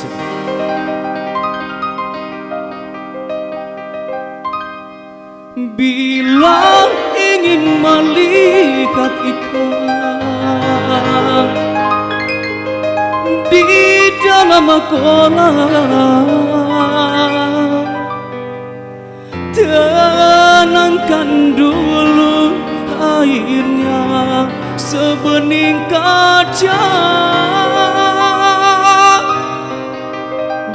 kasih. Bila ingin melihat ikan di dalam kolam, tenangkan dulu airnya sebening kaca.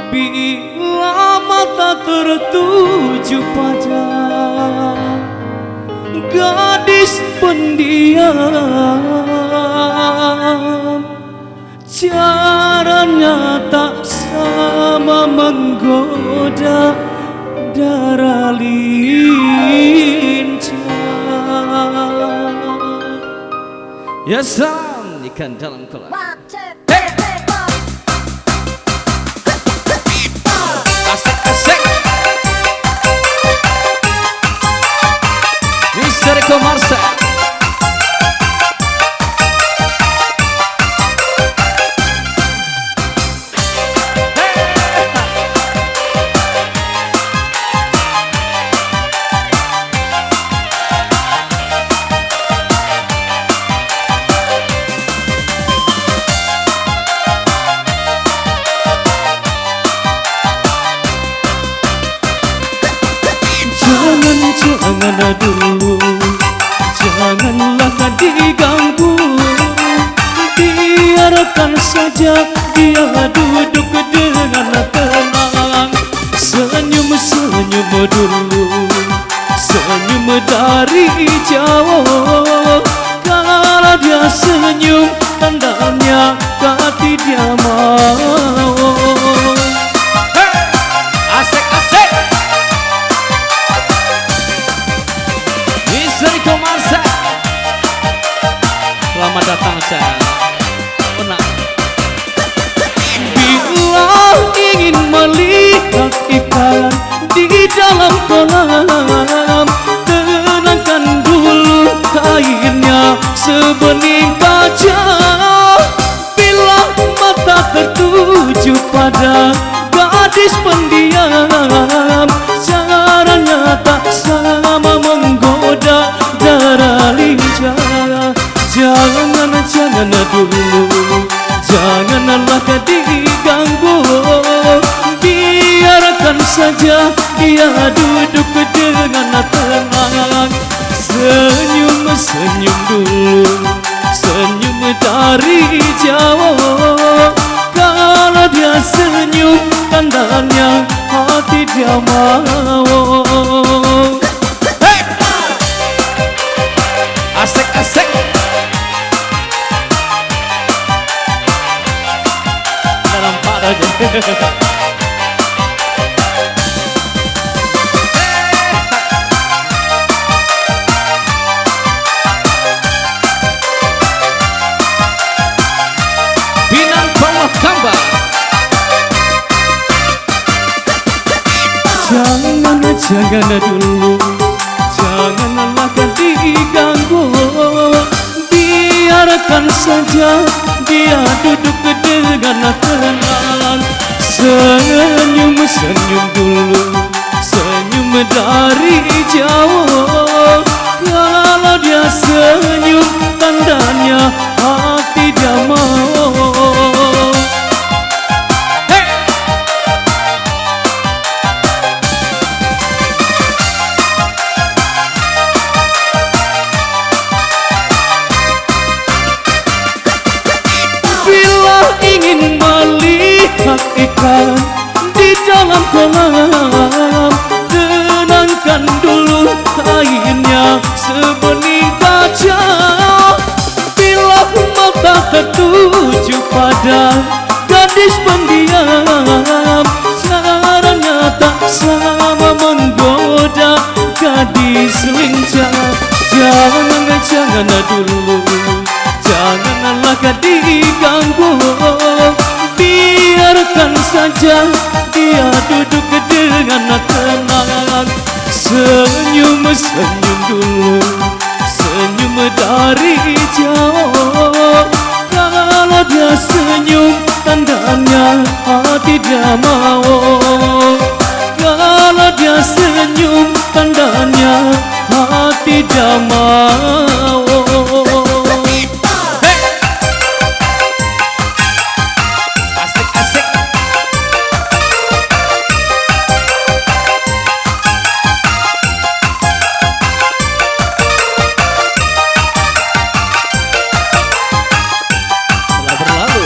Bila mata tertuju pada gadis pendiam, caranya tak sama menggoda darah lincah. Ya salam ikan dalam kolam. Asik-asik. Mister Komarsa. Jangan dulu, janganlah diganggu, biarkan saja dia duduk dengan tenang. Senyum-senyum dulu, senyum dari jauh. Kalau dia senyum, tandanya hati dia mau. Asik-asik. Mister Komarsa. Selamat datang saya. Benar. Bila ingin melihat ikan di dalam kolam, tenangkan dulu airnya sebening kaca. Bila mata tertuju pada gadis pendiam, caranya tak sama menggoda darah lincah. Jangan dulu, janganlah diganggu, biarkan saja dia duduk dengan tenang. Senyum-senyum dulu, senyum dari jauh. Kalau dia senyum, tandanya hati dia mau. Asik-asik. Dalam pada aja. Pinang bawah gambar. Jangan dulu, janganlah diganggu, biarkan saja dia duduk dengan tenang. Senyum-senyum dulu, senyum dari jauh. Kalau dia senyum, tandanya hati dia mau. Ingin melihat ikan di dalam kolam, tenangkan dulu airnya sebening kaca. Bila mata tertuju pada gadis pendiam, caranya tak sama menggoda gadis lincah. Jangan dulu, janganlah diganggu, biarkan saja dia duduk dengan tenang. Senyum-senyum dulu, senyum dari jauh. Kalau dia senyum, tandanya tidak mau. Kalau dia senyum tandanya tidak mau. Asik-asik. Telah berlalu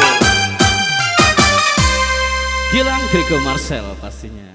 Gilang Griko Marcel pastinya.